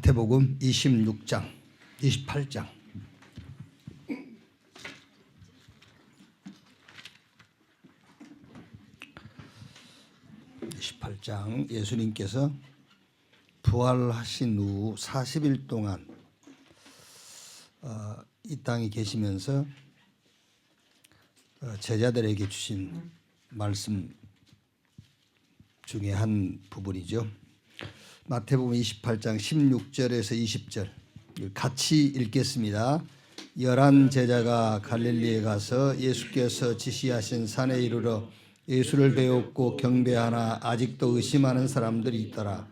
마태복음 28장 28장 예수님께서 부활하신 후 40일 동안 이 땅에 계시면서 제자들에게 주신 말씀 중에 한 부분이죠. 마태복음 28장 16절에서 20절 같이 읽겠습니다. 11 제자가 갈릴리에 가서 예수께서 지시하신 산에 이르러 예수를 배웠고 경배하나 아직도 의심하는 사람들이 있더라.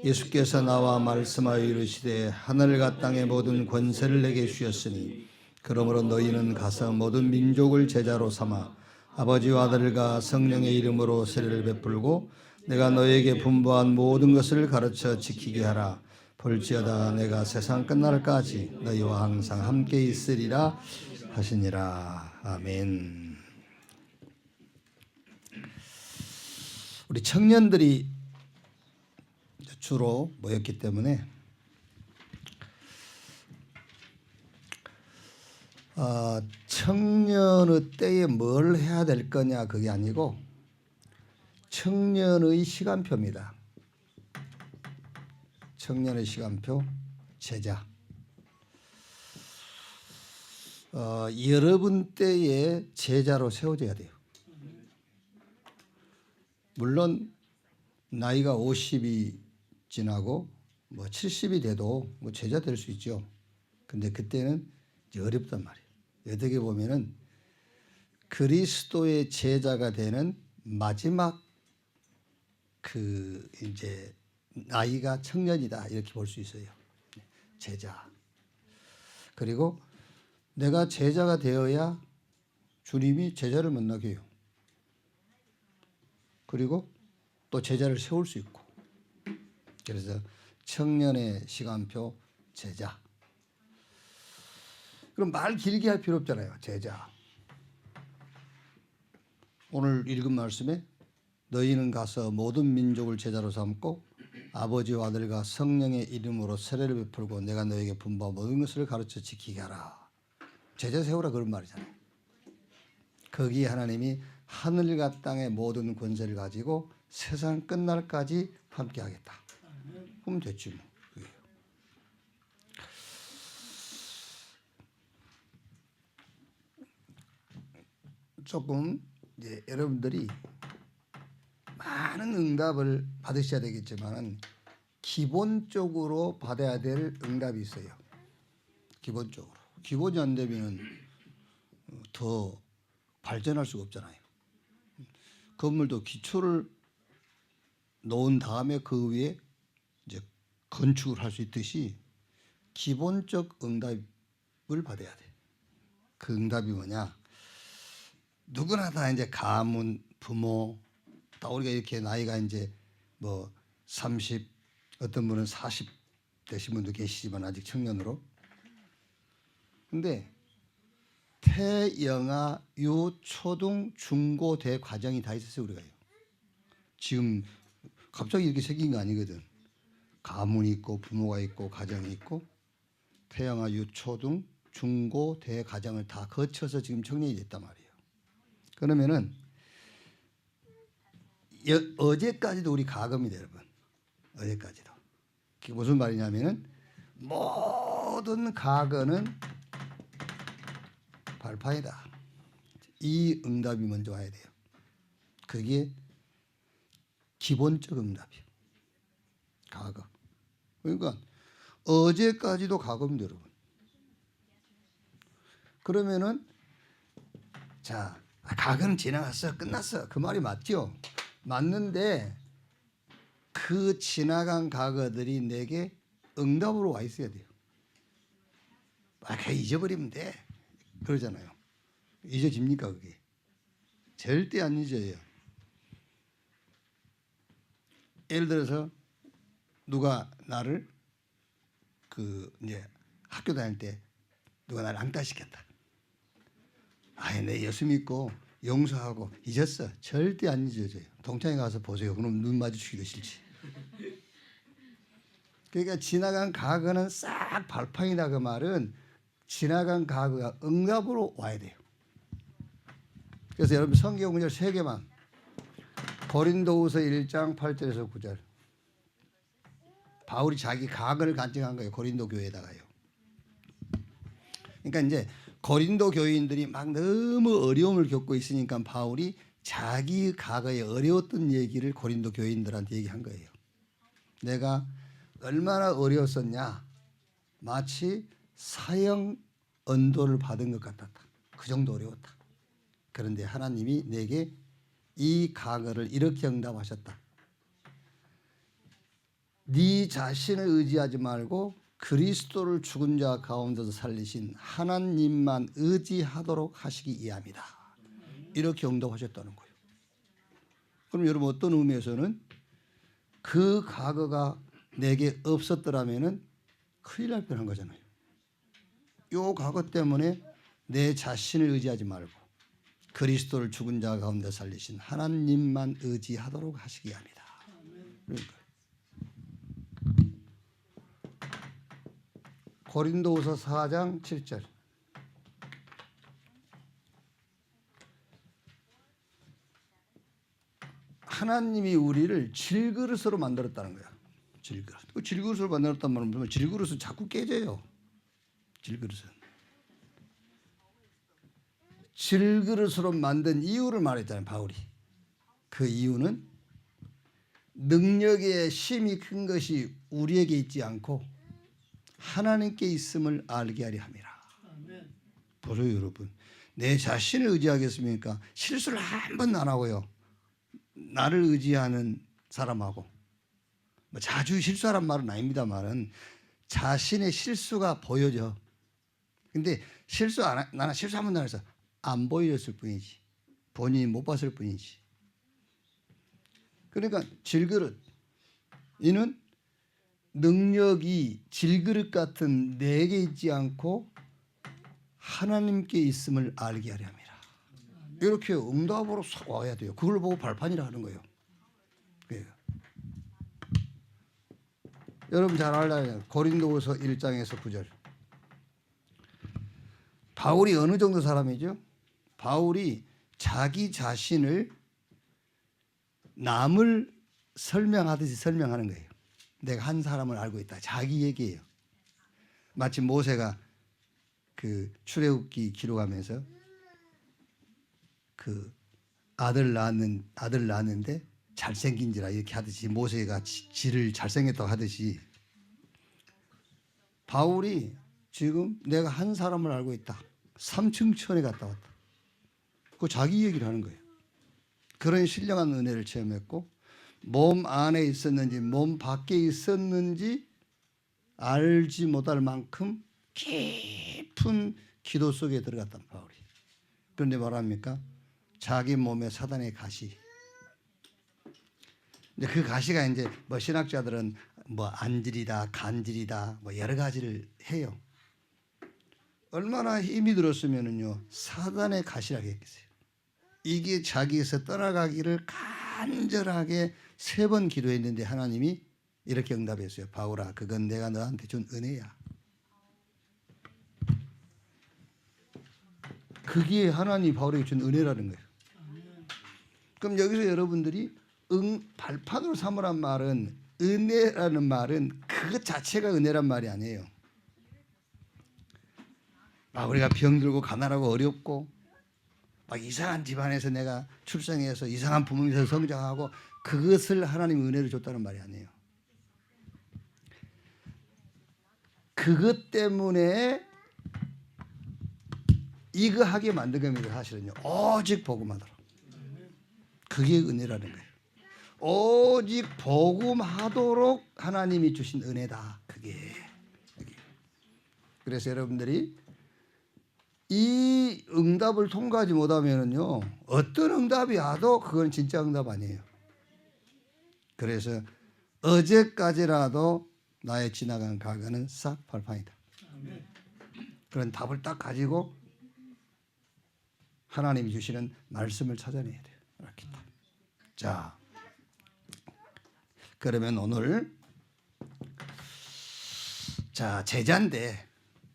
예수께서 나와 말씀하여 이르시되 하늘과 땅의 모든 권세를 내게 주셨으니 그러므로 너희는 가서 모든 민족을 제자로 삼아 아버지와 아들과 성령의 이름으로 세례를 베풀고 내가 너에게 분부한 모든 것을 가르쳐 지키게 하라. 볼지어다 내가 세상 끝날까지 너희와 항상 함께 있으리라 하시니라. 아멘. 우리 청년들이 주로 모였기 때문에 청년의 때에 뭘 해야 될 거냐 그게 아니고 청년의 시간표입니다. 청년의 시간표 제자. 여러분 때에 제자로 세워져야 돼요. 물론 나이가 50이 지나고 70이 돼도 제자 될 수 있죠. 근데 그때는 이제 어렵단 말이에요. 어떻게 보면은 그리스도의 제자가 되는 마지막 이제 나이가 청년이다 이렇게 볼 수 있어요. 제자. 그리고 내가 제자가 되어야 주님이 제자를 만나게 해요. 그리고 또 제자를 세울 수 있고. 그래서 청년의 시간표 제자. 그럼 말 길게 할 필요 없잖아요. 제자. 오늘 읽은 말씀에 너희는 가서 모든 민족을 제자로 삼고 아버지와 아들과 성령의 이름으로 세례를 베풀고 내가 너에게 분부한 모든 것을 가르쳐 지키게 하라. 제자 세우라 그런 말이잖아요. 거기에 하나님이 하늘과 땅의 모든 권세를 가지고 세상 끝날까지 함께 하겠다. 그럼 됐지 뭐. 조금 이제 여러분들이 많은 응답을 받으셔야 되겠지만 기본적으로 받아야 될 응답이 있어요. 기본적으로. 기본이 안 되면 더 발전할 수가 없잖아요. 건물도 기초를 놓은 다음에 그 위에 이제 건축을 할 수 있듯이 기본적 응답을 받아야 돼. 그 응답이 뭐냐? 누구나 다 이제 가문, 부모, 또 우리가 이렇게 나이가 이제 30, 어떤 분은 40 되신 분도 계시지만 아직 청년으로. 근데 태영아, 유, 초등, 중고, 대 과정이 다 있었어요 우리가요. 지금 갑자기 이렇게 생긴 거 아니거든. 가문이 있고 부모가 있고 가정이 있고 태영아, 유, 초등, 중고, 대 과정을 다 거쳐서 지금 청년이 됐단 말이에요. 그러면은 어제까지도 우리 가금이다 여러분. 어제까지도. 그게 무슨 말이냐면은 모든 가거는 발판이다. 이 응답이 먼저 와야 돼요. 그게 기본적 응답이에요. 가거. 그러니까 어제까지도 가거입니다 여러분. 그러면은 자 가거는 지나갔어 끝났어 그 말이 맞죠? 맞는데 그 지나간 과거들이 내게 응답으로 와 있어야 돼요. 그냥 잊어버리면 돼. 그러잖아요. 잊어집니까 그게? 절대 안 잊어요. 예를 들어서 누가 나를 이제 학교 다닐 때 누가 나를 앙따시켰다. 내 예수 믿고 용서하고 잊었어. 절대 안 잊어져요. 동창회 가서 보세요. 그럼 눈 마주치기도 싫지. 그러니까 지나간 과거는 싹 발판이다. 그 말은 지나간 과거가 응답으로 와야 돼요. 그래서 여러분 성경 구절 3개만. 고린도후서 1장 8절에서 9절. 바울이 자기 과거를 간증한 거예요. 고린도 교회에다가요. 그러니까 이제 고린도 교인들이 막 너무 어려움을 겪고 있으니까 바울이 자기 과거에 어려웠던 얘기를 고린도 교인들한테 얘기한 거예요. 내가 얼마나 어려웠었냐. 마치 사형 언도를 받은 것 같았다. 그 정도 어려웠다. 그런데 하나님이 내게 이 과거를 이렇게 응답하셨다. 네 자신을 의지하지 말고 그리스도를 죽은 자 가운데서 살리신 하나님만 의지하도록 하시기 이함이다. 이렇게 응답하셨다는 거예요. 그럼 여러분 어떤 의미에서는 그 과거가 내게 없었더라면은 큰일 날 뻔한 거잖아요. 요 과거 때문에 내 자신을 의지하지 말고 그리스도를 죽은 자 가운데 살리신 하나님만 의지하도록 하시기 합니다. 그러니까 고린도후서 4장 7절. 하나님이 우리를 질그릇으로 만들었다는 거야. 질그릇. 그 질그릇으로 만들었단 말은 무슨 질그릇은 자꾸 깨져요. 질그릇은. 질그릇으로 만든 이유를 말했잖아요. 바울이. 그 이유는 능력의 힘이 큰 것이 우리에게 있지 않고 하나님께 있음을 알게 하려 함이라. 보세요 여러분. 내 자신을 의지하겠습니까? 실수를 한 번도 안 하고요. 나를 의지하는 사람하고 뭐 자주 실수하란 말은 아닙니다만은 자신의 실수가 보여져. 근데 나는 실수 한 번도 안 해서 안 보여졌을 뿐이지. 본인이 못 봤을 뿐이지. 그러니까 질그릇. 이는 능력이 질그릇 같은 내게 있지 않고 하나님께 있음을 알게 하려 함이라. 이렇게 응답으로 와야 돼요. 그걸 보고 발판이라 하는 거예요. 그러니까. 여러분 잘 알아요. 고린도후서 1장에서 9절. 바울이 어느 정도 사람이죠? 바울이 자기 자신을 남을 설명하듯이 설명하는 거예요. 내가 한 사람을 알고 있다. 자기 얘기예요. 마치 모세가 그 출애굽기 기록하면서 그 아들 낳았는데 잘생긴지라 이렇게 하듯이 모세가 지를 잘생겼다고 하듯이 바울이 지금 내가 한 사람을 알고 있다. 삼층천에 갔다 왔다. 그 자기 얘기를 하는 거예요. 그런 신령한 은혜를 체험했고 몸 안에 있었는지 몸 밖에 있었는지 알지 못할 만큼 깊은 기도 속에 들어갔단 바울이. 그런데 뭐랍니까? 자기 몸에 사단의 가시. 근데 그 가시가 이제 뭐 신학자들은 뭐 안질이다, 간질이다, 뭐 여러 가지를 해요. 얼마나 힘이 들었으면은요 사단의 가시라고 했겠어요. 이게 자기에서 떠나가기를 간절하게 3번 기도했는데 하나님이 이렇게 응답했어요. 바울아, 그건 내가 너한테 준 은혜야. 그게 하나님이 바울에게 준 은혜라는 거예요. 그럼 여기서 여러분들이 발판으로 삼으란 말은 은혜라는 말은 그것 자체가 은혜란 말이 아니에요. 우리가 병들고 가난하고 어렵고 막 이상한 집안에서 내가 출생해서 이상한 부모님에서 성장하고 그것을 하나님이 은혜를 줬다는 말이 아니에요. 그것 때문에 이거 하게 만든 겁니다. 사실은요. 오직 복음하도록. 그게 은혜라는 거예요. 오직 복음하도록 하나님이 주신 은혜다. 그게. 그래서 여러분들이 이 응답을 통과하지 못하면은요 어떤 응답이 와도 그건 진짜 응답 아니에요. 그래서 어제까지라도 나의 지나간 과거는 싹 발판이다. 그런 답을 딱 가지고 하나님이 주시는 말씀을 찾아내야 돼요. 이렇게. 자, 그러면 오늘 자, 제자인데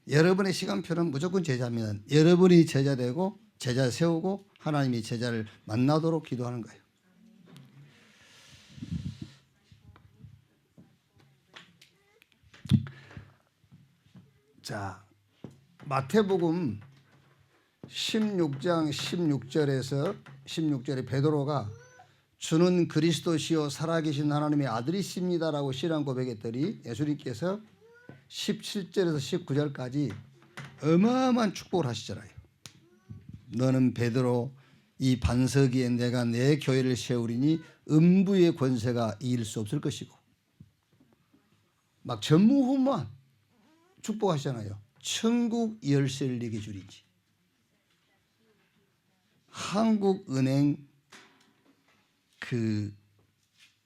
여러분의 시간표는 무조건 제자입니다. 여러분이 제자 되고 제자 세우고 하나님이 제자를 만나도록 기도하는 거예요. 자, 마태복음 16장 16절에 베드로가 주는 그리스도시요 살아계신 하나님의 아들이십니다라고 신앙 고백했더니 예수님께서 17절에서 19절까지 어마어마한 축복을 하시잖아요. 너는 베드로, 이 반석 위에 내가 내 교회를 세우리니 음부의 권세가 이길 수 없을 것이고, 막 전무후무한 축복하시잖아요. 천국 열쇠를 네게 주리니. 한국은행 그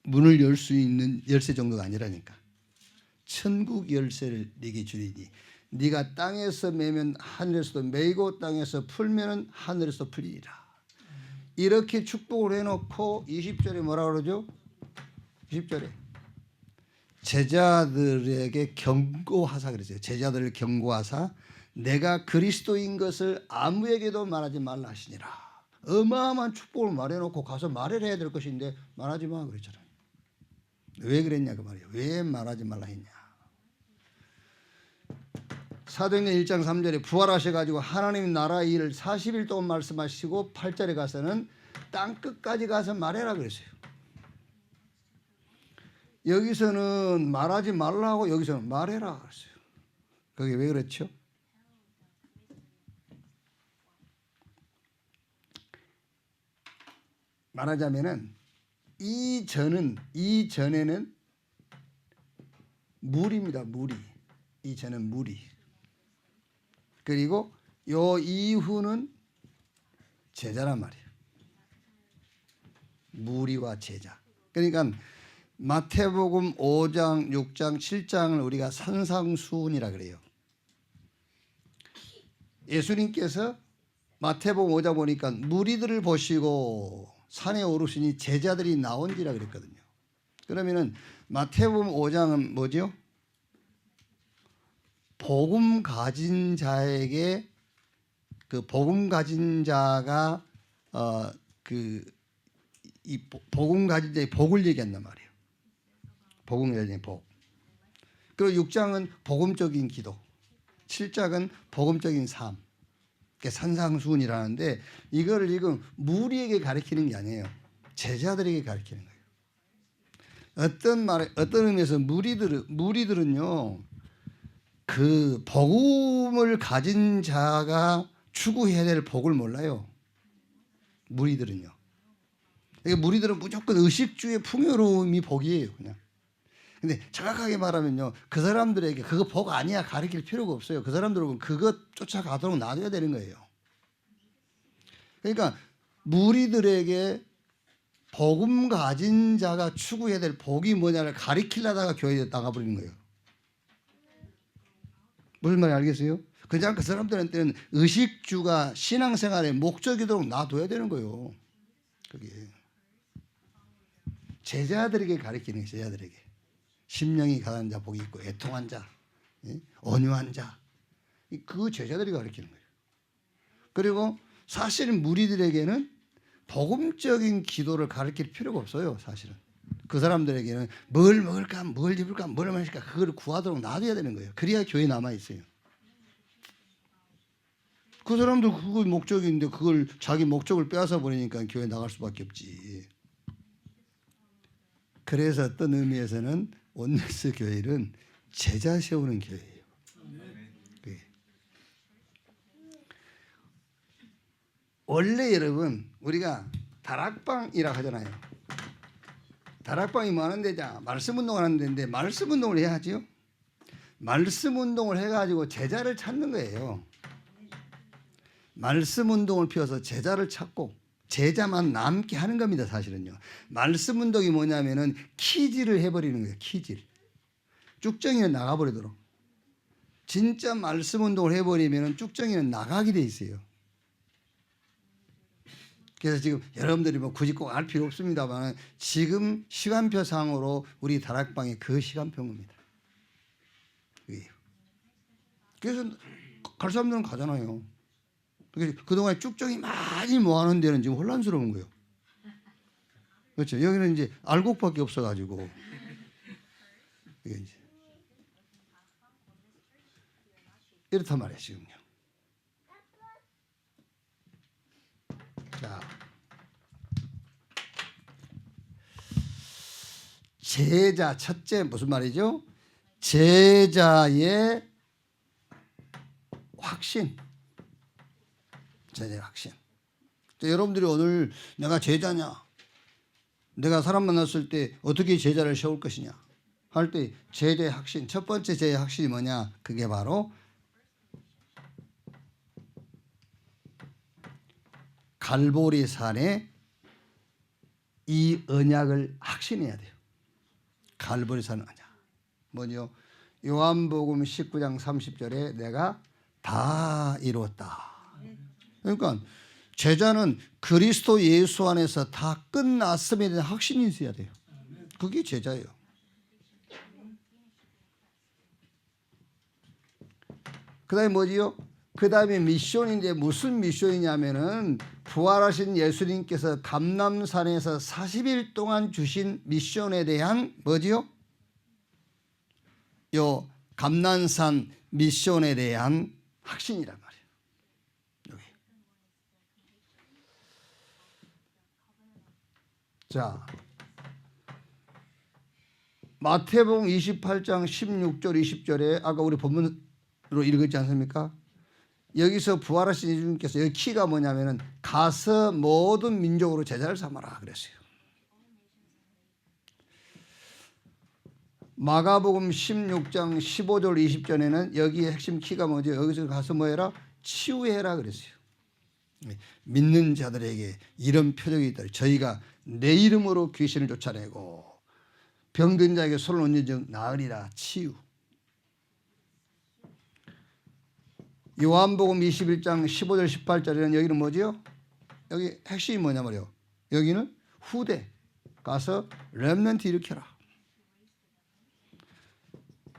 문을 열 수 있는 열쇠 정도가 아니라니까. 천국 열쇠를 네게 주리니 네가 땅에서 매면 하늘에서도 매이고 땅에서 풀면은 하늘에서 풀리리라. 이렇게 축복을 해놓고 20절에 뭐라 그러죠? 20절에 제자들에게 경고하사 그랬어요. 제자들을 경고하사 내가 그리스도인 것을 아무에게도 말하지 말라 하시니라. 어마어마한 축복을 말해놓고 가서 말을 해야 될 것인데 말하지 마 그랬잖아요. 왜 그랬냐 그 말이에요. 왜 말하지 말라 했냐. 사도행전 1장 3절에 부활하셔가지고 하나님 나라의 일을 40일 동안 말씀하시고 8절에 가서는 땅끝까지 가서 말해라 그랬어요. 여기서는 말하지 말라고 여기서는 말해라 그랬어요. 그게 왜 그렇죠? 말하자면은 이전에는 무리입니다. 무리. 이전은 무리. 그리고 요 이후는 제자란 말이에요. 무리와 제자. 그러니까 마태복음 5장, 6장, 7장을 우리가 산상수훈이라 그래요. 예수님께서 마태복음 5장 보니까 무리들을 보시고 산에 오르시니 제자들이 나온지라 그랬거든요. 그러면은 마태복음 5장은 뭐죠? 복음 가진 자에게 그 복음 가진 자가 이 복음 가진 자의 복을 얘기한단 말이에요. 복음 가진 복. 그리고 6장은 복음적인 기도, 7장은 복음적인 삶. 산상수훈이라는데 이거를 지금 무리에게 가르치는 게 아니에요. 제자들에게 가르치는 거예요. 어떤 의미에서 무리들은요, 그 복음을 가진 자가 추구해야 될 복을 몰라요. 무리들은요. 그러니까 무리들은 무조건 의식주의 풍요로움이 복이에요, 그냥. 근데 정확하게 말하면요, 그 사람들에게 그거 복 아니야 가르칠 필요가 없어요. 그 사람들은 그것 쫓아가도록 놔둬야 되는 거예요. 그러니까 무리들에게 복음 가진 자가 추구해야 될 복이 뭐냐를 가르치려다가 교회에 나가버리는 거예요. 무슨 말인지 알겠어요? 그냥 그 사람들한테는 의식주가 신앙생활의 목적이도록 놔둬야 되는 거예요. 그게 제자들에게 가르치는 거예요. 제자들에게. 심령이 가난한 자 복이 있고 애통한 자, 온유한 자, 그 제자들이 가르치는 거예요. 그리고 사실 무리들에게는 복음적인 기도를 가르칠 필요가 없어요. 사실은 그 사람들에게는 뭘 먹을까, 뭘 입을까, 뭘 마실까 그걸 구하도록 놔둬야 되는 거예요. 그래야 교회 남아 있어요. 그 사람들 그거 목적인데 그걸 자기 목적을 빼앗아 버리니까 교회 나갈 수밖에 없지. 그래서 어떤 의미에서는 온누스 교회는 제자 세우는 교회예요. 네. 원래 여러분 우리가 다락방이라고 하잖아요. 다락방이 뭐 하는 데냐? 말씀 운동을 하는 데인데 말씀 운동을 해야지요. 말씀 운동을 해가지고 제자를 찾는 거예요. 말씀 운동을 피워서 제자를 찾고 제자만 남게 하는 겁니다. 사실은요. 말씀 운동이 뭐냐면은 키질을 해버리는 거예요. 키질. 쭉정이는 나가버리도록. 진짜 말씀 운동을 해버리면은 쭉정이는 나가게 돼 있어요. 그래서 지금 여러분들이 뭐 굳이 꼭 알 필요 없습니다만 지금 시간표상으로 우리 다락방에 그 시간표입니다. 그래서 갈 사람들은 가잖아요. 그동안에 쭉정이 많이 모아놓은 데는 지금 혼란스러운 거예요. 그렇죠. 여기는 이제 알곡밖에 없어가지고 이게 이제 이렇단 말이에요 지금요. 자, 제자 첫째 무슨 말이죠? 제자의 확신. 제자의 확신. 여러분들이 오늘 내가 제자냐? 내가 사람 만났을 때 어떻게 제자를 세울 것이냐? 할 때 제자의 확신. 첫 번째 제자의 확신이 뭐냐? 그게 바로 갈보리산에 이 언약을 확신해야 돼요. 갈보리산 언약. 뭐죠? 요한복음 19장 30절에 내가 다 이루었다. 그러니까 제자는 그리스도 예수 안에서 다 끝났음에 대한 확신이 있어야 돼요. 그게 제자예요. 그 다음에 뭐지요? 그 다음에 미션인데 무슨 미션이냐면은 부활하신 예수님께서 감람산에서 40일 동안 주신 미션에 대한 뭐지요? 요 감람산 미션에 대한 확신이란 말이에요. 여기. 자, 마태복음 28장 16절 20절에 아까 우리 본문으로 읽었지 않습니까? 여기서 부활하신 예수님께서 여기 키가 뭐냐면은 가서 모든 민족으로 제자를 삼아라 그랬어요. 마가복음 16장 15절 20절에는 여기에 핵심 키가 뭐죠? 여기서 가서 뭐 해라? 치유해라 그랬어요. 믿는 자들에게 이런 표적이 있다. 저희가 내 이름으로 귀신을 쫓아내고 병든 자에게 손을 얹은 즉 나으리라. 치유. 요한복음 21장 15절 18절에는 여기는 뭐지요? 여기 핵심이 뭐냐 말이요. 여기는 후대 가서 렘넌트 일으켜라.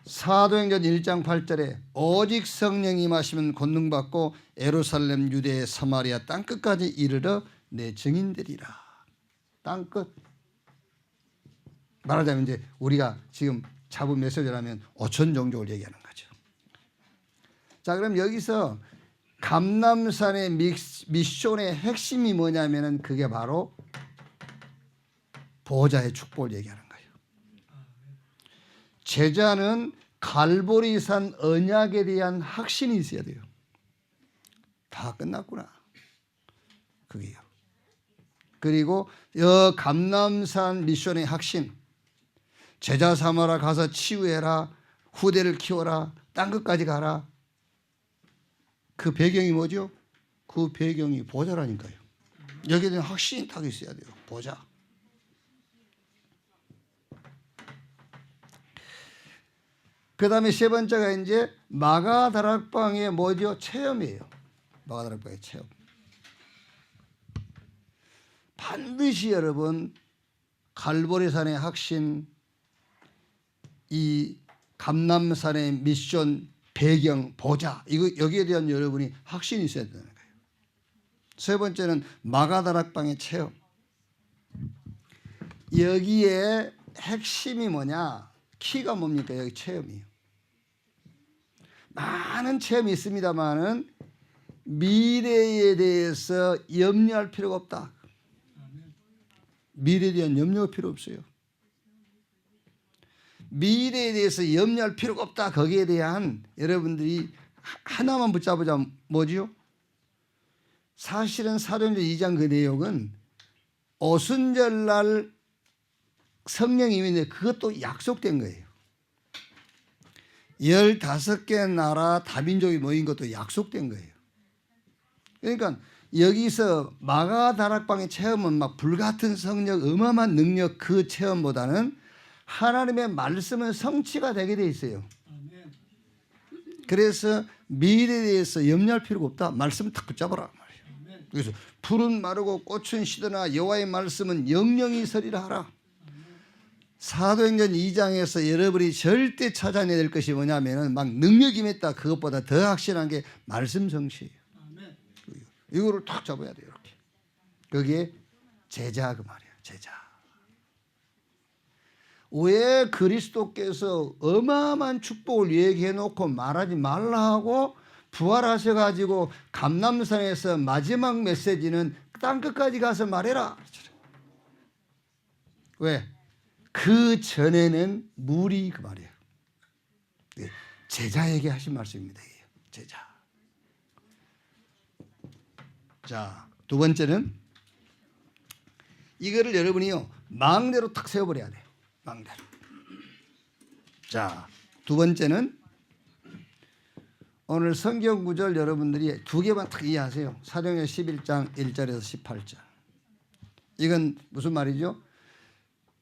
사도행전 1장 8절에 오직 성령이 임하시면 권능받고 예루살렘 유대 사마리아 땅끝까지 이르러 내 증인되리라. 땅끝. 말하자면 이제 우리가 지금 잡은 메시지라면 5천 종족을 얘기하는 거죠. 자, 그럼 여기서 감람산의 미션의 핵심이 뭐냐면은 그게 바로 보호자의 축복을 얘기하는 거예요. 제자는 갈보리산 언약에 대한 확신이 있어야 돼요. 다 끝났구나. 그게요. 그리고 이 감람산 미션의 확신. 제자 삼아라, 가서 치유해라, 후대를 키워라, 땅끝까지 가라. 그 배경이 뭐죠? 그 배경이 보좌라니까요. 여기에 대한 확신이 딱 있어야 돼요. 보좌. 그 다음에 세 번째가 이제 마가다락방의 뭐죠? 체험이에요. 마가다락방의 체험. 반드시 여러분 갈보리산의 확신, 이 감람산의 미션, 배경, 보좌, 이거 여기에 대한 여러분이 확신이 있어야 되는 거예요. 세 번째는 마가다락방의 체험. 여기에 핵심이 뭐냐? 키가 뭡니까? 여기 체험이에요. 많은 체험이 있습니다만은 미래에 대해서 염려할 필요가 없다. 미래에 대한 염려가 필요 없어요. 미래에 대해서 염려할 필요가 없다. 거기에 대한 여러분들이 하나만 붙잡으자. 뭐지요? 사실은 사도행전 2장 그 내용은 오순절날 성령이 임했는데 그것도 약속된 거예요. 15개 나라 다민족이 모인 것도 약속된 거예요. 그러니까 여기서 마가다락방의 체험은 막 불같은 성령, 어마어마한 능력 그 체험보다는 하나님의 말씀은 성취가 되게 돼 있어요. 그래서 미래에 대해서 염려할 필요가 없다. 말씀 딱 붙잡아라 말이에요. 그래서 풀은 마르고 꽃은 시드나 여호와의 말씀은 영영이 서리라 하라. 사도행전 2장에서 여러분이 절대 찾아내야 될 것이 뭐냐면은 막 능력이 맺다 그것보다 더 확실한 게 말씀 성취예요. 이거를 탁 잡아야 돼요. 이렇게. 그게 제자 그 말이에요. 제자. 왜 그리스도께서 어마어마한 축복을 얘기해 놓고 말하지 말라 하고 부활하셔가지고 감람산에서 마지막 메시지는 땅끝까지 가서 말해라. 왜? 그 전에는 물이 그 말이에요. 제자에게 하신 말씀입니다. 제자. 자, 두 번째는 이거를 여러분이요 망대로 탁 세워버려야 돼요. 망대로. 자, 두 번째는 오늘 성경 구절 여러분들이 두 개만 딱 이해하세요. 사도행전 11장 1절에서 18절. 이건 무슨 말이죠?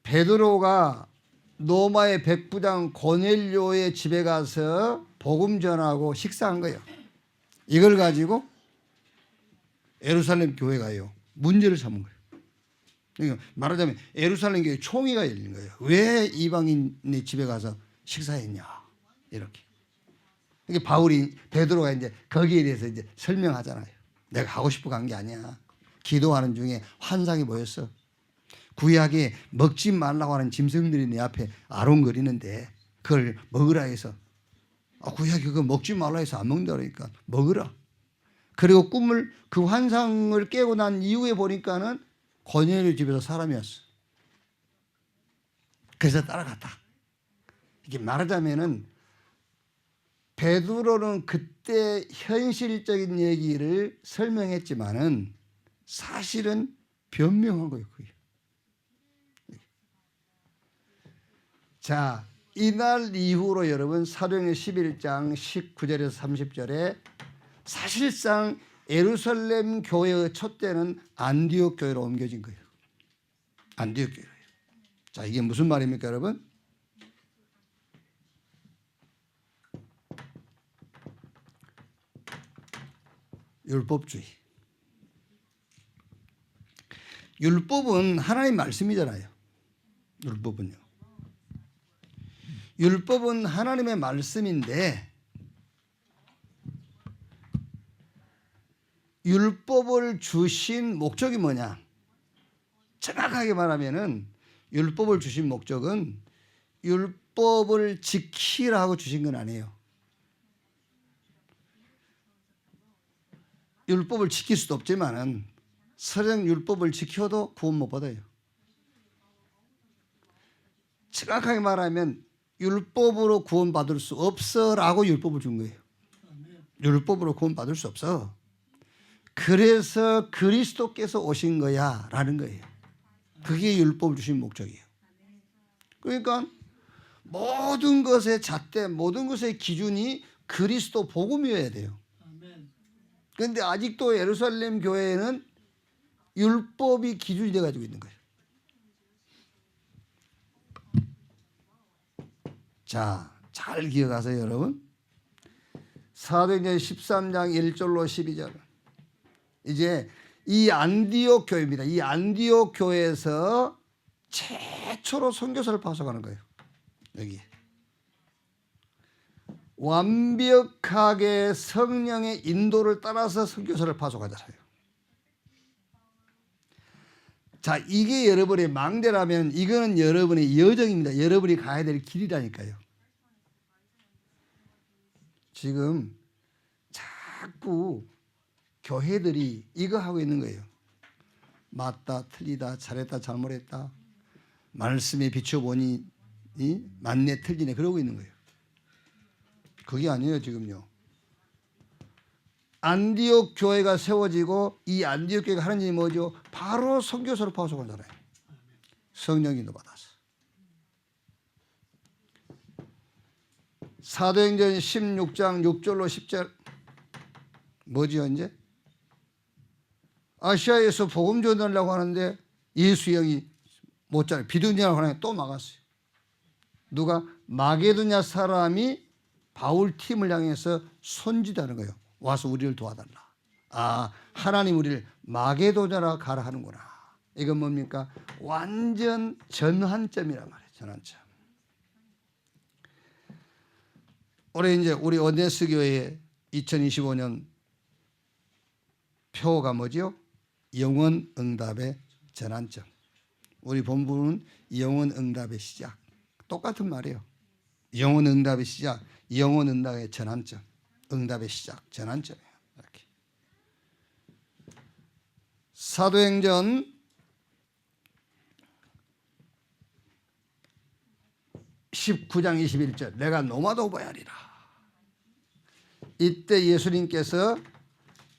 베드로가 로마의 백부장 고넬료의 집에 가서 복음 전하고 식사한 거예요. 이걸 가지고 예루살렘 교회가요 문제를 삼은 거예요. 그러니까 말하자면 예루살렘 교회 총회가 열린 거예요. 왜 이방인의 집에 가서 식사했냐 이렇게. 이게 바울이 베드로가 이제 거기에 대해서 이제 설명하잖아요. 내가 하고 싶어 간 게 아니야. 기도하는 중에 환상이 보였어. 구약에 먹지 말라고 하는 짐승들이 내 앞에 아롱거리는데 그걸 먹으라 해서 구약이 그거 먹지 말라 해서 안 먹는다 그러니까 먹으라. 그리고 꿈을 그 환상을 깨고 난 이후에 보니까는 고넬료 집에서 사람이었어. 그래서 따라갔다. 이게 말하자면은 베드로는 그때 현실적인 얘기를 설명했지만은 사실은 변명한 거예요. 그게. 자, 이날 이후로 여러분 사도행전 11장 19절에서 30절에 사실상 예루살렘 교회의 촛대는 안디옥 교회로 옮겨진 거예요. 안디옥 교회예요. 자, 이게 무슨 말입니까, 여러분? 율법주의. 율법은 하나님 말씀이잖아요. 율법은요. 율법은 하나님의 말씀인데 율법을 주신 목적이 뭐냐? 정확하게 말하면은 율법을 주신 목적은 율법을 지키라고 주신 건 아니에요. 율법을 지킬 수도 없지만은 설령 율법을 지켜도 구원 못 받아요. 정확하게 말하면 율법으로 구원 받을 수 없어라고 율법을 준 거예요. 율법으로 구원 받을 수 없어. 그래서 그리스도께서 오신 거야라는 거예요. 그게 율법을 주신 목적이에요. 그러니까 모든 것의 잣대, 모든 것의 기준이 그리스도 복음이어야 돼요. 그런데 아직도 예루살렘 교회에는 율법이 기준이 돼가지고 있는 거예요. 자, 잘 기억하세요, 여러분. 사도행전 13장 1절로 12절. 이제 이 안디옥 교회입니다. 이 안디옥 교회에서 최초로 선교사를 파송하는 거예요. 여기. 완벽하게 성령의 인도를 따라서 선교사를 파송하잖아요. 자, 이게 여러분의 망대라면 이거는 여러분의 여정입니다. 여러분이 가야 될 길이라니까요. 지금 자꾸 교회들이 이거 하고 있는 거예요. 맞다, 틀리다, 잘했다, 잘못했다. 말씀에 비춰보니 맞네, 틀리네 그러고 있는 거예요. 그게 아니에요, 지금요. 안디옥 교회가 세워지고 이 안디옥 교회가 하는 일이 뭐죠? 바로 선교사로 파송하잖아요. 성령인도 받아서. 사도행전 16장 6절로 10절 뭐지요 이제? 아시아에서 복음 전하려고 하는데 예수 형이 못잖아요. 비두니아라고 하는 또 막았어요. 누가? 마게도냐 사람이 바울 팀을 향해서 손짓하는 거예요. 와서 우리를 도와달라. 아, 하나님 우리를 마게도냐라 가라 하는구나. 이건 뭡니까? 완전 전환점이란 말이죠. 전환점. 올해 이제 우리 온네스 교회 2025년 표가 뭐죠? 영원 응답의 전환점. 우리 본부는 영원 응답의 시작. 똑같은 말이에요. 영원 응답의 시작, 영원 응답의 전환점. 응답의 시작, 전환점이에요. 이렇게. 사도행전 19장 21절 내가 노마도보야리라. 이때 예수님께서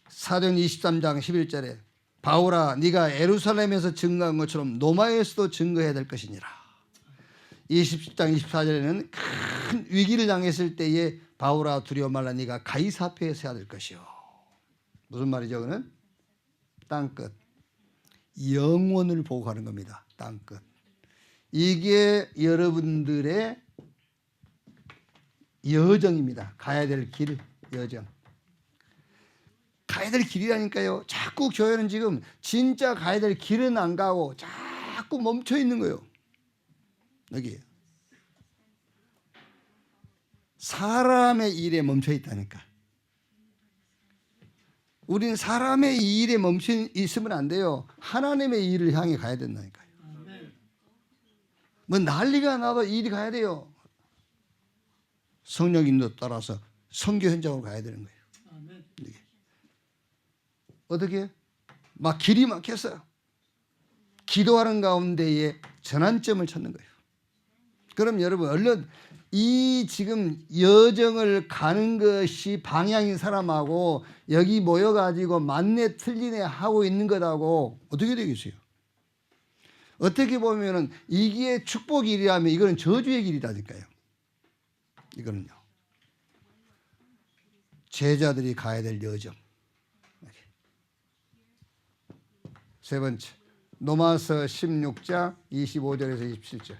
사도행전 23장 11절에 바울아 네가 예루살렘에서 증거한 것처럼 노마에서도 증거해야 될 것이니라. 20장 24절에는 큰 위기를 당했을 때에 바울아 두려워 말라 네가 가이사 앞에서 해야 될 것이요. 무슨 말이죠? 그는 땅끝 영원을 보고 가는 겁니다. 땅끝. 이게 여러분들의 여정입니다. 가야 될 길, 여정. 가야 될 길이라니까요. 자꾸 교회는 지금 진짜 가야 될 길은 안 가고 자꾸 멈춰 있는 거예요. 여기 사람의 일에 멈춰 있다니까. 우리는 사람의 일에 멈춰 있으면 안 돼요. 하나님의 일을 향해 가야 된다니까요. 뭐 난리가 나도 일이 가야 돼요. 성령님도 따라서 선교 현장으로 가야 되는 거예요. 어떻게? 막 길이 막혔어요. 기도하는 가운데에 전환점을 찾는 거예요. 그럼 여러분 얼른 이 지금 여정을 가는 것이 방향인 사람하고 여기 모여가지고 맞네 틀리네 하고 있는 것하고 어떻게 되겠어요? 어떻게 보면은 이게 축복의 길이라면 이거는 저주의 길이라니까요. 이거는요. 제자들이 가야 될 여정. 세 번째, 로마서 16장 25절에서 27절.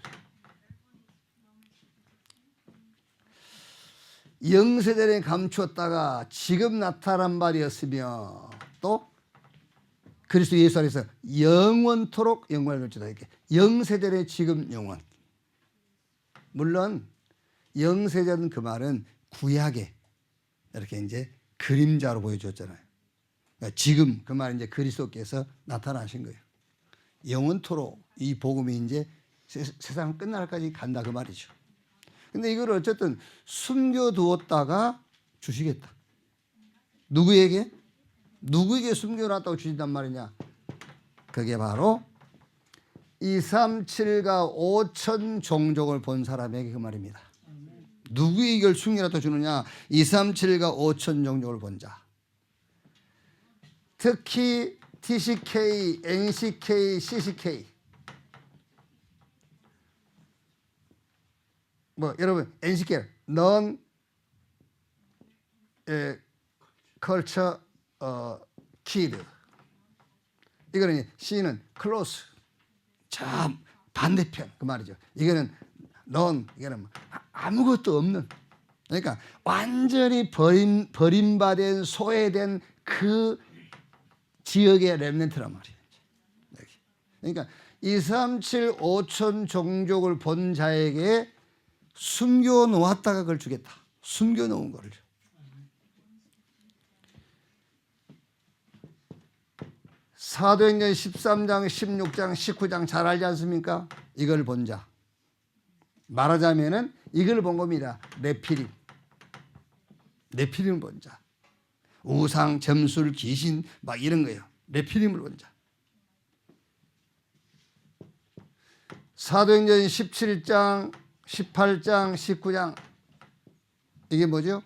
영세전에 감추었다가 지금 나타난 바리였으며 또 그리스도 예수 안에서 영원토록 영광을 돌지다. 이렇게 영세전에 지금 영원. 물론 영세전 그 말은 구약에 이렇게 이제 그림자로 보여줬잖아요. 그러니까 지금 그 말은 이제 그리스도께서 나타나신 거예요. 영원토록 이 복음이 이제 세상 끝날까지 간다 그 말이죠. 근데 이걸 어쨌든 숨겨두었다가 주시겠다. 누구에게? 누구에게 숨겨놨다고 주신단 말이냐? 그게 바로 237가 5천 종족을 본 사람에게 그 말입니다. 누구에게 이걸 숨겨놨다고 주느냐? 237가 5천 종족을 본 자. 특히 TCK, NCK, CCK. 뭐 여러분 NCK, Non Culture Kid. 이거는 C는 Close, 참 반대편 그 말이죠. 이거는 Non, 이거는 아무것도 없는. 그러니까 완전히 버림받은 소외된 그 지역의 렘넌트란 말이에요. 그러니까 237, 5천 종족을 본 자에게 숨겨놓았다가 그걸 주겠다. 숨겨놓은 거를. 사도행전 13장, 16장, 19장 잘 알지 않습니까? 이걸 본 자. 말하자면은 이걸 본 겁니다. 네피림. 네피림을 본 자. 우상, 점술, 귀신 막 이런 거예요. 네피림을 본 자. 사도행전 17장, 18장, 19장 이게 뭐죠?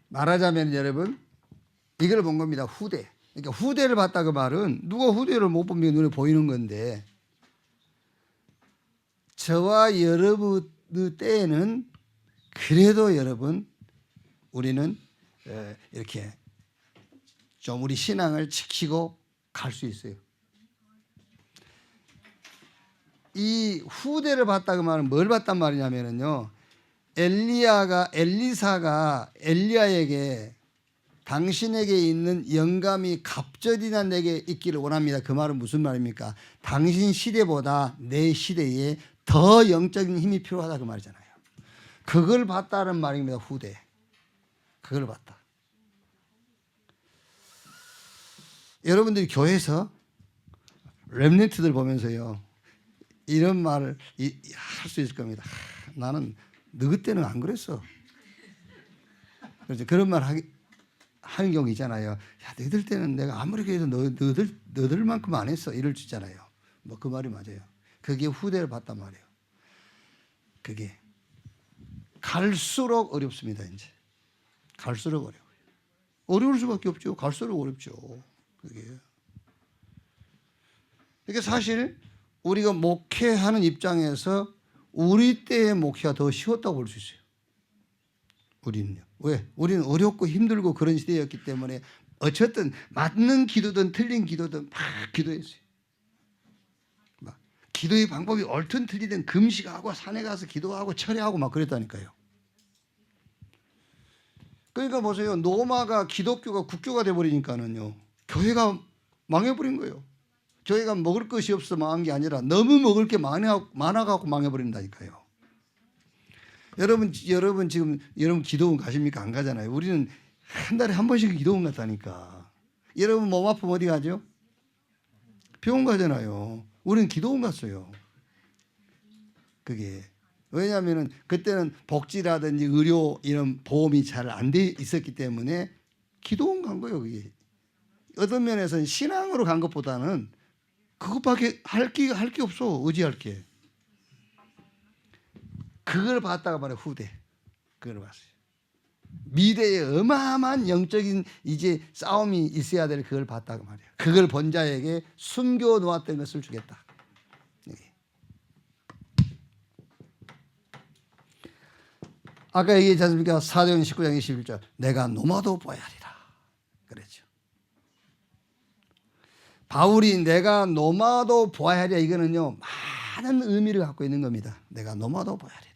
말하자면 여러분 이걸 본 겁니다. 후대. 그러니까 후대를 봤다 그 말은 누가 후대를 못 보면 눈에 보이는 건데 저와 여러분의 때에는 그래도 여러분 우리는 이렇게 좀 우리 신앙을 지키고 갈 수 있어요. 이 후대를 봤다 그 말은 뭘 봤단 말이냐면요. 엘리사가 엘리야에게 당신에게 있는 영감이 갑절이나 내게 있기를 원합니다. 그 말은 무슨 말입니까? 당신 시대보다 내 시대에 더 영적인 힘이 필요하다 그 말이잖아요. 그걸 봤다는 말입니다. 후대. 그걸 봤다. 여러분들이 교회에서 렘넌트들 보면서요, 이런 말을 할 수 있을 겁니다. 나는 너희 때는 안 그랬어. 그래서 그런 말 하는 경우 있잖아요. 야, 너희들 때는 내가 아무리 그래도 너희들만큼 안 했어. 이럴 수 있잖아요. 뭐 그 말이 맞아요. 그게 후대를 봤단 말이에요. 그게 갈수록 어렵습니다. 이제 갈수록 어려워요. 어려울 수밖에 없죠. 갈수록 어렵죠. 그게. 그러니까 사실 우리가 목회하는 입장에서 우리 때의 목회가 더 쉬웠다고 볼 수 있어요. 우리는요. 왜? 우리는 어렵고 힘들고 그런 시대였기 때문에 어쨌든 맞는 기도든 틀린 기도든 막 기도했어요. 막 기도의 방법이 옳든 틀리든 금식하고 산에 가서 기도하고 철회하고 막 그랬다니까요. 그러니까 보세요. 로마가 기독교가 국교가 돼버리니까는요, 교회가 망해버린 거예요. 저희가 먹을 것이 없어 망한 게 아니라 너무 먹을 게 많아갖고 망해버린다니까요. 여러분 지금 여러분 기도원 가십니까? 안 가잖아요. 우리는 한 달에 한 번씩 기도원 갔다니까. 여러분 몸 아프면 어디 가죠? 병원 가잖아요. 우리는 기도원 갔어요. 그게 왜냐하면 그때는 복지라든지 의료 이런 보험이 잘 안 돼 있었기 때문에 기도원 간 거예요. 그게 어떤 면에서는 신앙으로 간 것보다는 그것밖에 할 게 없어. 의지할 게. 그걸 봤다가 말이야. 후대. 그걸 봤어요. 미래에 어마어마한 영적인 이제 싸움이 있어야 될 그걸 봤다가 말이야. 그걸 본 자에게 숨겨 놓았던 것을 주겠다. 아까 얘기했지 않습니까? 사도행 19장 21절 내가 노마도 보아야 하리라 그랬죠. 바울이 내가 노마도 보아야 하리라 이거는요 많은 의미를 갖고 있는 겁니다. 내가 노마도 보아야 하리라.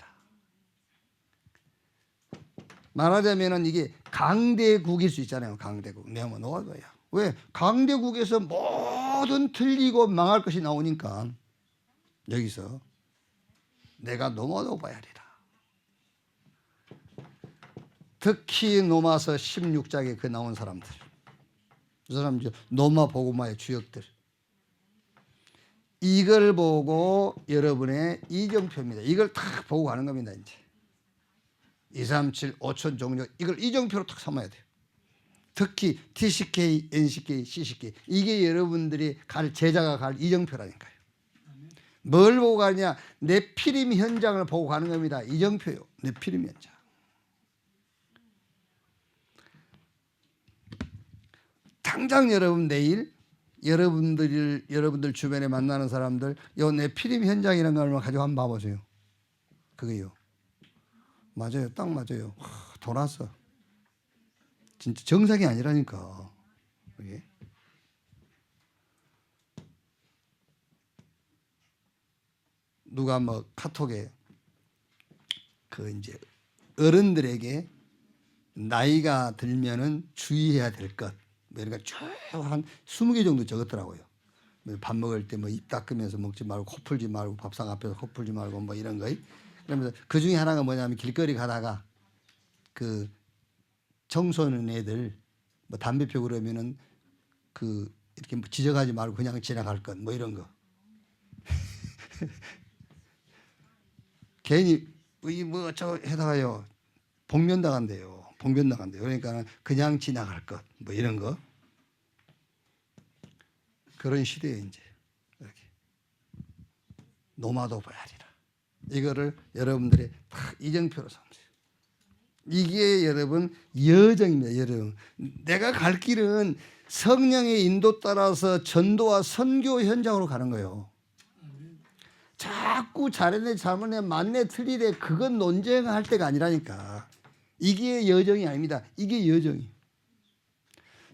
말하자면은 이게 강대국일 수 있잖아요. 강대국. 내가 뭐 노마도야. 왜? 강대국에서 모든 틀리고 망할 것이 나오니까 여기서 내가 노마도 보아야 하리라. 특히 로마서 16장에 그 나온 사람들, 그 사람들 로마 복음화의 주역들, 이걸 보고 여러분의 이정표입니다. 이걸 탁 보고 가는 겁니다. 이제 237, 5천 종족 이걸 이정표로 탁 삼아야 돼요. 특히 TCK, NCK, CCK 이게 여러분들이 제자가 갈 이정표라니까요. 뭘 보고 가느냐? 네피림 현장을 보고 가는 겁니다. 이정표요. 네피림 현장. 당장 여러분 내일 여러분들 주변에 만나는 사람들 요 네피림 현장이라는 걸 가지고 한번 봐보세요. 그게요. 맞아요. 딱 맞아요. 돌았어. 진짜 정상이 아니라니까. 그게. 누가 뭐 카톡에 그 이제 어른들에게 나이가 들면은 주의해야 될 것. 그러니까 쭉 한 20개 정도 적었더라고요. 밥 먹을 때 뭐 입 닦으면서 먹지 말고 코 풀지 말고 밥상 앞에서 코 풀지 말고 뭐 이런 거. 그러면서 그 중에 하나가 뭐냐면 길거리 가다가 그 청소년 애들 뭐 담배 피우고 그러면은 그 이렇게 뭐 지적하지 말고 그냥 지나갈 것 뭐 이런 거. 괜히 뭐 저 해다가요 복면당한대요. 복면당한대요. 그러니까 그냥 지나갈 것 뭐 이런 거. 그런 시대에 이제 이렇게 노마도 봐야 하리라. 이거를 여러분들이 다 이정표로 삼으세요. 이게 여러분 여정입니다. 여정. 내가 갈 길은 성령의 인도 따라서 전도와 선교 현장으로 가는 거예요. 자꾸 잘했네 잘못했네 맞네 틀리네 그건 논쟁할 때가 아니라니까. 이게 여정이 아닙니다. 이게 여정이.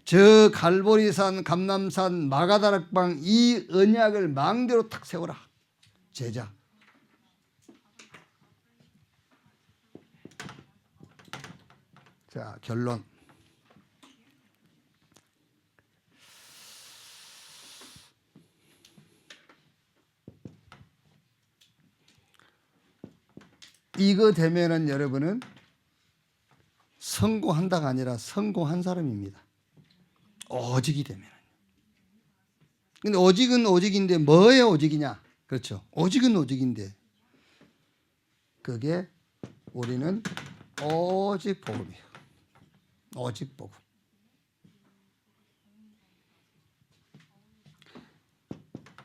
저 갈보리산 감람산 마가다락방 이 언약을 망대로 탁 세워라. 제자. 자 결론. 이거 되면은 여러분은 성공한다가 아니라 성공한 사람입니다. 오직이 되면. 근데 오직은 오직인데 뭐의 오직이냐? 그렇죠. 오직은 오직인데 그게 우리는 오직 복음이에요. 오직 복음.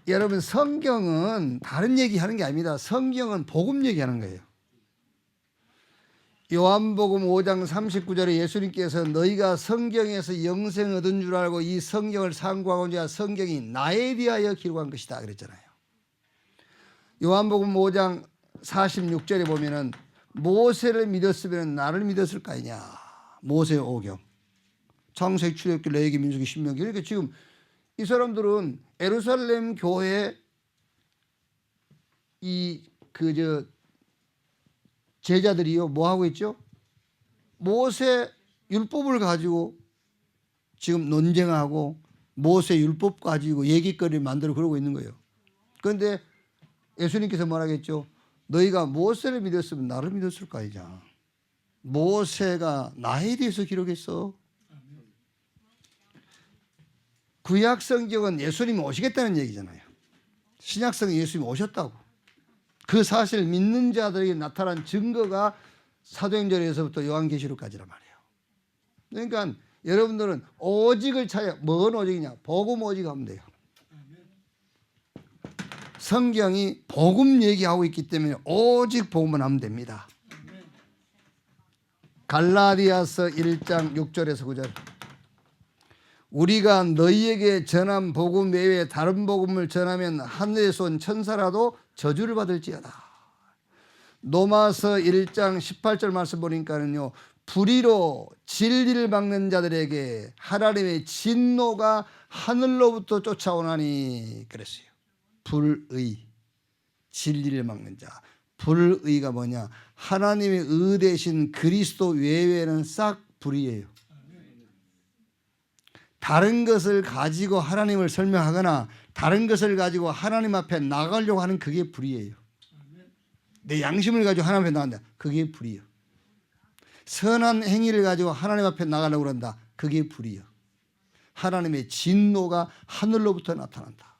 여러분 성경은 다른 얘기하는 게 아닙니다. 성경은 복음 얘기하는 거예요. 요한복음 5장 39절에 예수님께서 너희가 성경에서 영생 얻은 줄 알고 이 성경을 상고하고 자 성경이 나에 대하여 기록한 것이다 그랬잖아요. 요한복음 5장 46절에 보면은 모세를 믿었으면 나를 믿었을 거 아니냐. 모세의 오경, 창세기, 출애굽기, 레위기, 민수기, 신명기. 그러니까 지금 이 사람들은 예루살렘 교회 제자들이요 뭐 하고 있죠? 모세 율법을 가지고 지금 논쟁하고 모세 율법 가지고 얘기거리를 만들어 그러고 있는 거예요. 그런데 예수님께서 말하겠죠. 너희가 모세를 믿었으면 나를 믿었을 거 아니냐. 모세가 나에 대해서 기록했어. 구약 성경은 예수님이 오시겠다는 얘기잖아요. 신약 성경에 예수님이 오셨다고. 그 사실을 믿는 자들에게 나타난 증거가 사도행전에서부터 요한계시록까지란 말이에요. 그러니까 여러분들은 오직을 찾아. 뭔 오직이냐? 복음 오직 하면 돼요. 성경이 복음 얘기하고 있기 때문에 오직 복음만 하면 됩니다. 갈라디아서 1장 6절에서 9절. 우리가 너희에게 전한 복음 외에 다른 복음을 전하면 하늘에서 온 천사라도 저주를 받을지어다. 로마서 1장 18절 말씀 보니까는요. 불의로 진리를 막는 자들에게 하나님의 진노가 하늘로부터 쫓아오나니 그랬어요. 불의, 진리를 막는 자. 불의가 뭐냐? 하나님의 의 대신 그리스도 외에는 싹 불의예요. 다른 것을 가지고 하나님을 설명하거나 다른 것을 가지고 하나님 앞에 나가려고 하는 그게 불의예요. 내 양심을 가지고 하나님 앞에 나간다. 그게 불의예요. 선한 행위를 가지고 하나님 앞에 나가려고 한다. 그게 불의예요. 하나님의 진노가 하늘로부터 나타난다.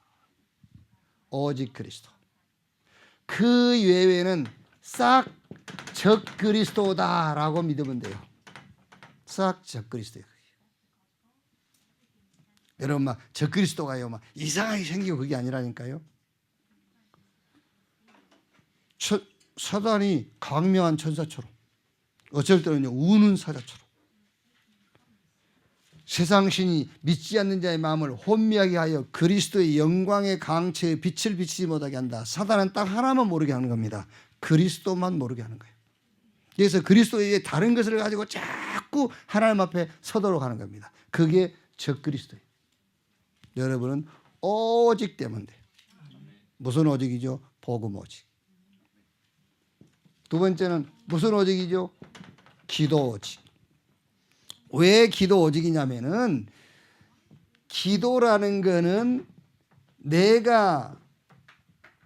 오직 그리스도. 그 외에는 싹 적그리스도다라고 믿으면 돼요. 싹 적그리스도예요. 여러분 막 적그리스도가요 막 이상하게 생기고 그게 아니라니까요. 사단이 강명한 천사처럼 어쩔 때는요 우는 사자처럼 세상 신이 믿지 않는 자의 마음을 혼미하게 하여 그리스도의 영광의 강체에 빛을 비치지 못하게 한다. 사단은 딱 하나만 모르게 하는 겁니다. 그리스도만 모르게 하는 거예요. 그래서 그리스도의 다른 것을 가지고 자꾸 하나님 앞에 서도록 하는 겁니다. 그게 적그리스도예요. 여러분은 오직 되면 돼요. 무슨 오직이죠? 복음 오직. 두 번째는 무슨 오직이죠? 기도 오직. 왜 기도 오직이냐면은 기도라는 거는 내가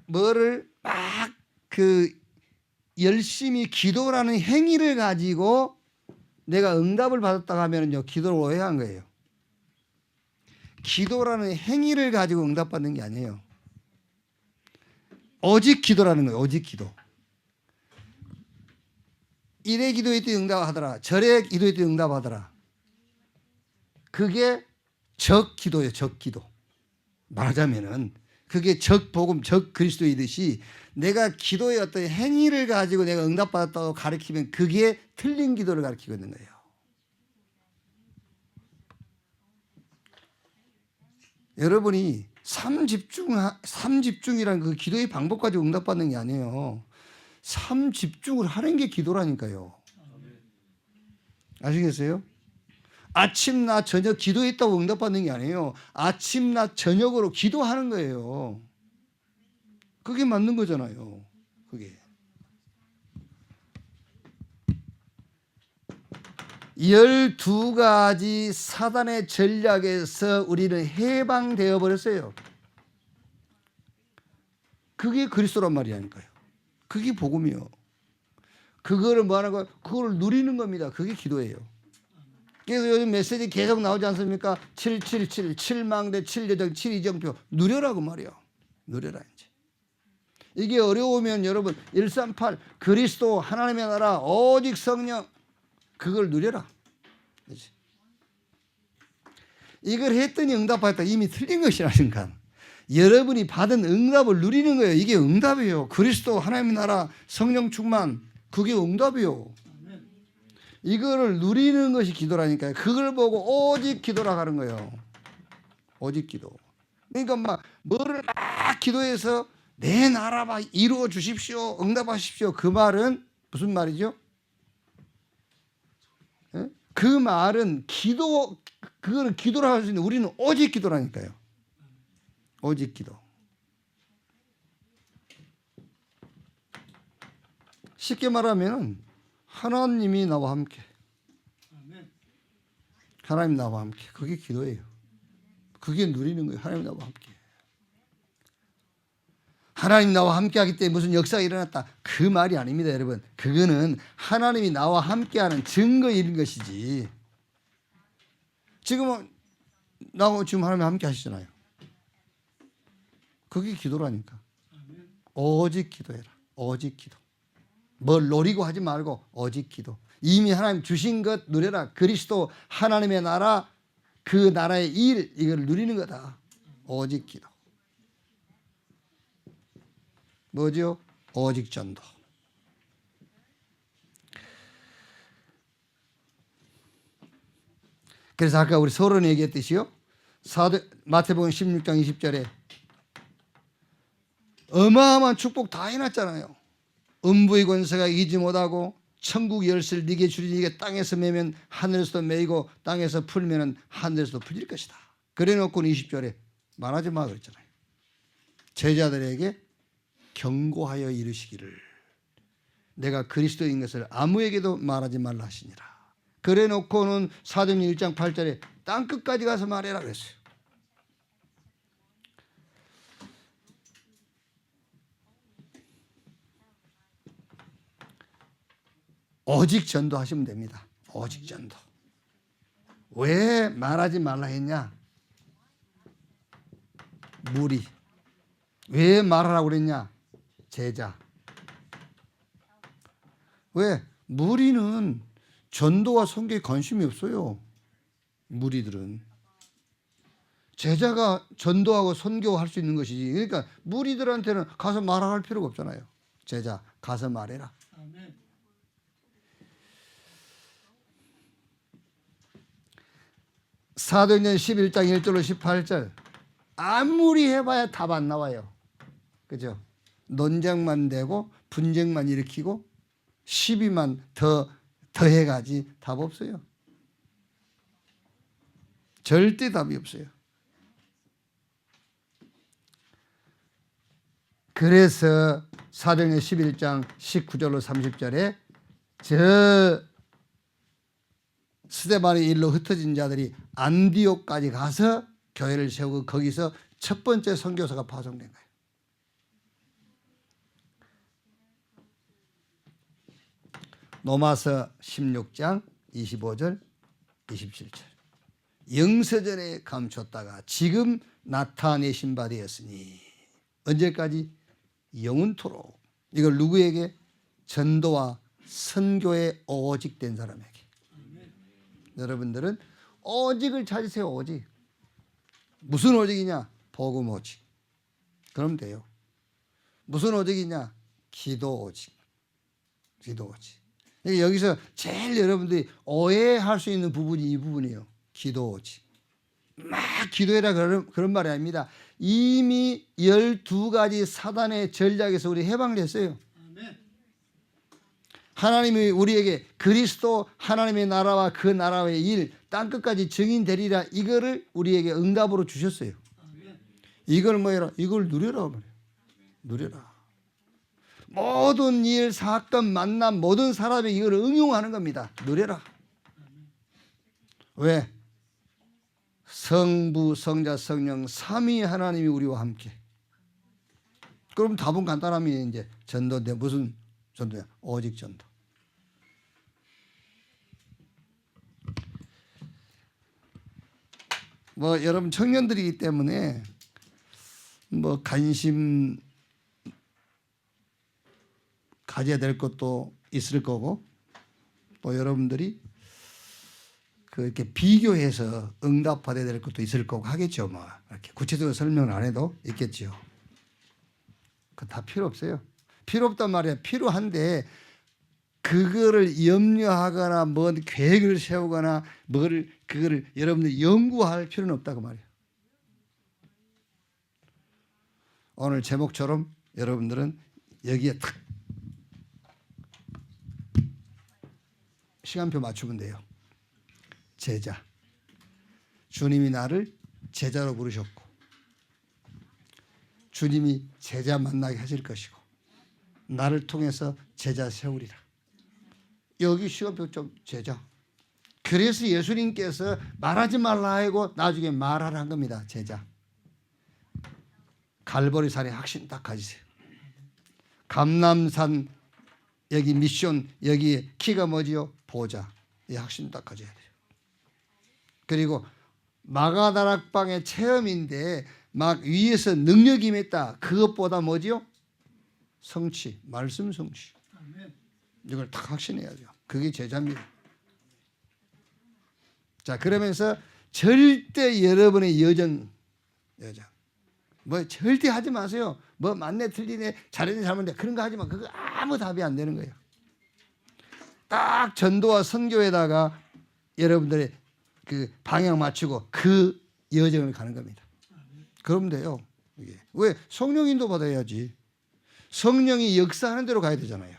뭐를 막 열심히 기도라는 행위를 가지고 내가 응답을 받았다고 하면은요 기도를 오해한 거예요. 기도라는 행위를 가지고 응답받는 게 아니에요. 오직 기도라는 거예요. 오직 기도. 이래 기도했더니 응답하더라. 저래 기도했더니 응답하더라. 그게 적기도예요. 적기도. 말하자면은 그게 적복음, 적그리스도이듯이 내가 기도의 어떤 행위를 가지고 내가 응답받았다고 가르치면 그게 틀린 기도를 가르치고 있는 거예요. 여러분이 삼집중이라는 그 기도의 방법 가지고 응답받는 게 아니에요. 삼집중을 하는 게 기도라니까요. 아시겠어요? 아침, 낮, 저녁 기도했다고 응답받는 게 아니에요. 아침, 낮, 저녁으로 기도하는 거예요. 그게 맞는 거잖아요. 그게. 12가지 사단의 전략에서 우리는 해방되어 버렸어요. 그게 그리스도란 말이라니까요. 그게 복음이요. 그거를 뭐 하는 거예요? 그걸 누리는 겁니다. 그게 기도예요. 그래서 요즘 메시지 계속 나오지 않습니까? 777, 7망대, 7여정, 7이정표. 누려라고 말이요. 누려라 이제. 이게 어려우면 여러분 138 그리스도 하나님의 나라 오직 성령 그걸 누려라. 그렇지? 이걸 했더니 응답받았다. 이미 틀린 것이라니까. 여러분이 받은 응답을 누리는 거예요. 이게 응답이에요. 그리스도 하나님의 나라 성령 충만 그게 응답이에요. 이거를 누리는 것이 기도라니까요. 그걸 보고 오직 기도라 하는 거예요. 오직 기도. 그러니까 막 뭐를 막 기도해서 내 나라 막 이루어 주십시오. 응답하십시오. 그 말은 무슨 말이죠? 예? 그 말은 기도 그거는 기도라 할 수 있는 우리는 오직 기도라니까요. 오직 기도. 쉽게 말하면 하나님이 나와 함께. 하나님 나와 함께. 그게 기도예요. 그게 누리는 거예요. 하나님 나와 함께. 하나님 나와 함께 하기 때문에 무슨 역사가 일어났다. 그 말이 아닙니다, 여러분. 그거는 하나님이 나와 함께하는 증거인 것이지. 지금은 나하고 지금 하나님 함께 하시잖아요. 그게 기도라니까. 오직 기도해라. 오직 기도. 뭘 노리고 하지 말고 오직 기도. 이미 하나님 주신 것 누려라. 그리스도 하나님의 나라 그 나라의 일 이걸 누리는 거다. 오직 기도. 뭐죠? 오직 전도. 그래서 아까 우리 서론에 얘기했듯이요. 마태복음 16장 20절에 어마어마한 축복 다 해놨잖아요. 음부의 권세가 이기지 못하고 천국 열쇠를 네게 주리니 네게 땅에서 매면 하늘에서도 매이고 땅에서 풀면 하늘에서도 풀릴 것이다. 그래놓고 20절에 말하지 마 그랬잖아요. 제자들에게 경고하여 이르시기를 내가 그리스도인 것을 아무에게도 말하지 말라 하시니라. 그래놓고는 사도행전 1장 8절에 땅끝까지 가서 말해라 그랬어요. 오직 전도하시면 됩니다. 오직 전도. 왜 말하지 말라 했냐? 무리. 왜 말하라고 그랬냐? 제자. 왜? 무리는 전도와 선교에 관심이 없어요. 무리들은. 제자가 전도하고 선교할 수 있는 것이지. 그러니까 무리들한테는 가서 말할 필요가 없잖아요. 제자, 가서 말해라. 아멘. 사도행전 11장 1절로 18절 아무리 해봐야 답 안 나와요. 그죠? 논쟁만 되고 분쟁만 일으키고 시비만 더해가지 답 없어요. 절대 답이 없어요. 그래서 사도행전 11장 19절로 30절에 저 스데반의 일로 흩어진 자들이 안디옥까지 가서 교회를 세우고 거기서 첫 번째 선교사가 파송된 거예요. 로마서 16장 25절 27절 영세전에 감췄다가 지금 나타내신 바 되었으니 언제까지? 영원토록. 이걸 누구에게? 전도와 선교에 오직된 사람에게. 여러분들은 오직을 찾으세요. 오직. 무슨 오직이냐? 복음 오직. 그럼 돼요. 무슨 오직이냐? 기도 오직. 기도 오직. 여기서 제일 여러분들이 오해할 수 있는 부분이 이 부분이에요. 기도 오직. 막 기도해라 그런 말이 아닙니다. 이미 12가지 사단의 전략에서 우리 해방을 했어요. 하나님이 우리에게 그리스도 하나님의 나라와 그 나라의 일 땅끝까지 증인되리라 이거를 우리에게 응답으로 주셨어요. 이걸 뭐해라? 이걸 누려라 말이에요. 누려라. 모든 일, 사건, 만남, 모든 사람이 이걸 응용하는 겁니다. 누려라. 왜? 성부, 성자, 성령 삼위 하나님이 우리와 함께. 그럼 답은 간단합니다. 이제 전도인데 무슨 전도야? 오직 전도. 뭐 여러분 청년들이기 때문에 뭐 관심 가져야 될 것도 있을 거고 또 여러분들이 그렇게 비교해서 응답받아야 될 것도 있을 거고 하겠죠. 뭐 이렇게 구체적으로 설명을 안 해도 있겠죠. 그 다 필요 없어요. 필요 없단 말이야. 필요한데 그거를 염려하거나 뭐 계획을 세우거나 그거를 여러분들이 연구할 필요는 없다고 말이에요. 오늘 제목처럼 여러분들은 여기에 탁 시간표 맞추면 돼요. 제자. 주님이 나를 제자로 부르셨고 주님이 제자 만나게 하실 것이고 나를 통해서 제자 세우리라. 여기 시간표 좀 제자. 그래서 예수님께서 말하지 말라 하고 나중에 말하라 한 겁니다. 제자. 갈보리산에 확신 딱 가지세요. 감람산 여기 미션 여기 키가 뭐지요? 보좌. 이 확신 딱 가져야 돼요. 그리고 마가다락방의 체험인데 막 위에서 능력이 임했다. 그것보다 뭐지요? 성취, 말씀 성취. 이걸 딱 확신해야죠. 그게 제자입니다. 자, 그러면서 절대 여러분의 여정 뭐 절대 하지 마세요. 뭐 맞네 틀리네 잘했네 잘못네 그런 거 하지 마. 그거 아무 답이 안 되는 거예요. 딱 전도와 선교에다가 여러분들의 그 방향 맞추고 그 여정을 가는 겁니다. 그러면 돼요. 이게. 왜? 성령 인도 받아야지. 성령이 역사하는 대로 가야 되잖아요.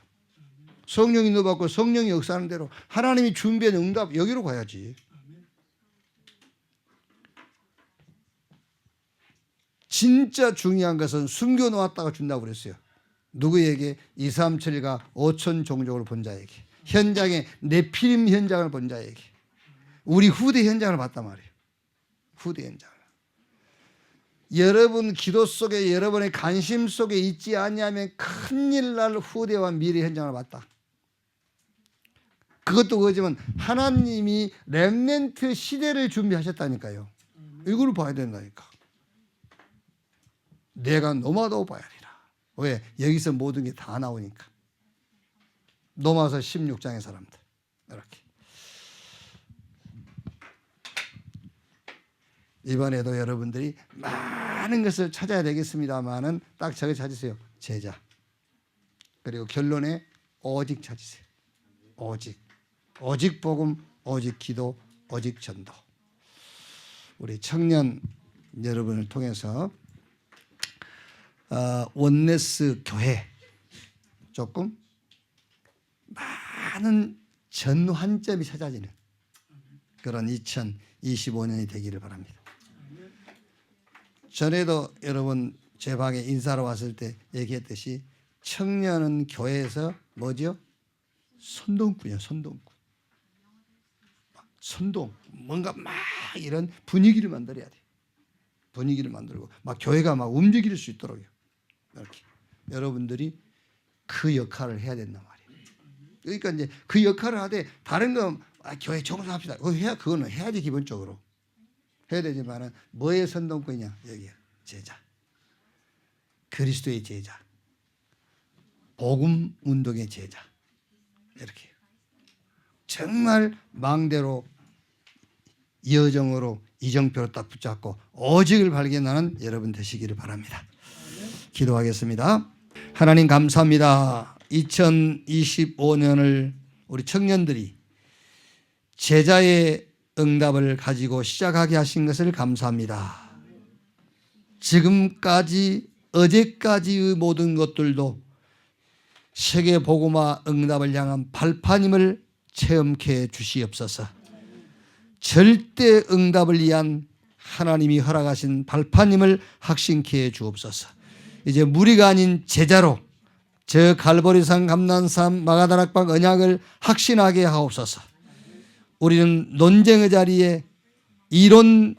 성령 인도 받고 성령이 역사하는 대로 하나님이 준비한 응답 여기로 가야지. 진짜 중요한 것은 숨겨놓았다가 준다고 그랬어요. 누구에게? 237과 5천 종족을 본 자에게. 현장에 네피림 현장을 본 자에게. 우리 후대 현장을 봤단 말이에요. 후대 현장. 여러분 기도 속에 여러분의 관심 속에 있지 않냐면 큰일 날 후대와 미래 현장을 봤다. 그것도 그거지만 하나님이 렘넌트 시대를 준비하셨다니까요. 이걸 봐야 된다니까. 내가 노마도 봐야 되라. 왜? 여기서 모든 게 다 나오니까. 노마서 16장의 사람들. 이렇게. 이번에도 여러분들이 많은 것을 찾아야 되겠습니다만은 딱 저거 찾으세요. 제자. 그리고 결론에 오직 찾으세요. 오직. 오직 복음, 오직 기도, 오직 전도. 우리 청년 여러분을 통해서 원네스 교회 조금 많은 전환점이 찾아지는 그런 2025년이 되기를 바랍니다. 전에도 여러분 제 방에 인사로 왔을 때 얘기했듯이 청년은 교회에서 뭐죠? 선동꾼이에요. 선동꾼. 선동. 뭔가 막 이런 분위기를 만들어야 돼요. 분위기를 만들고 막 교회가 막 움직일 수 있도록요. 이렇게 여러분들이 그 역할을 해야 된단 말이에요. 그러니까 이제 그 역할을 하되 다른 거 교회 종사합시다. 그거는 해야지 기본적으로 해야 되지만은 뭐의 선동꾼이냐 여기야 제자. 그리스도의 제자. 복음 운동의 제자. 이렇게 정말 망대로 여정으로 이정표로 딱 붙잡고 오직을 발견하는 여러분 되시기를 바랍니다. 기도하겠습니다. 하나님 감사합니다. 2025년을 우리 청년들이 제자의 응답을 가지고 시작하게 하신 것을 감사합니다. 지금까지 어제까지의 모든 것들도 세계 복음화 응답을 향한 발판임을 체험케 주시옵소서. 절대 응답을 위한 하나님이 허락하신 발판임을 확신케 주옵소서. 이제 무리가 아닌 제자로 저 갈보리산 감람산 마가다락방 언약을 확신하게 하옵소서. 우리는 논쟁의 자리에 이론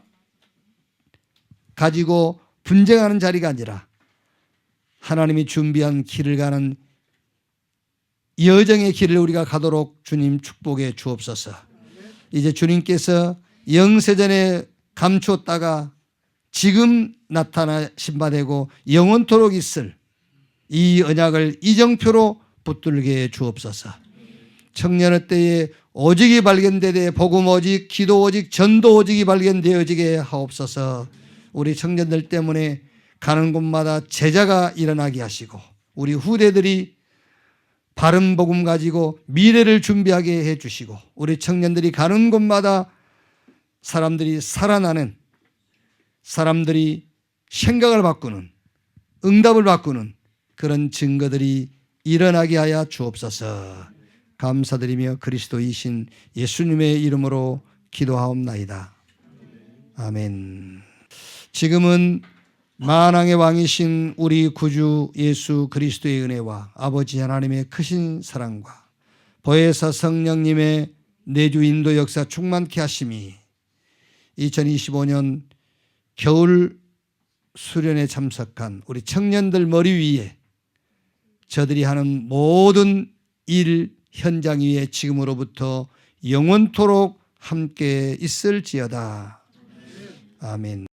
가지고 분쟁하는 자리가 아니라 하나님이 준비한 길을 가는 여정의 길을 우리가 가도록 주님 축복해 주옵소서. 이제 주님께서 영세전에 감추었다가 지금 나타나신 바 되고 영원토록 있을 이 언약을 이정표로 붙들게 주옵소서. 청년의 때에 오직이 발견되되 복음 오직, 기도 오직, 전도 오직이 발견되어지게 하옵소서. 우리 청년들 때문에 가는 곳마다 제자가 일어나게 하시고 우리 후대들이 바른 복음 가지고 미래를 준비하게 해주시고 우리 청년들이 가는 곳마다 사람들이 살아나는, 사람들이 생각을 바꾸는, 응답을 바꾸는 그런 증거들이 일어나게 하여 주옵소서. 감사드리며 그리스도이신 예수님의 이름으로 기도하옵나이다. 아멘. 지금은 만왕의 왕이신 우리 구주 예수 그리스도의 은혜와 아버지 하나님의 크신 사랑과 보혜사 성령님의 내주 인도 역사 충만케 하심이 2025년 겨울 수련에 참석한 우리 청년들 머리 위에 저들이 하는 모든 일 현장 위에 지금으로부터 영원토록 함께 있을지어다. 아멘.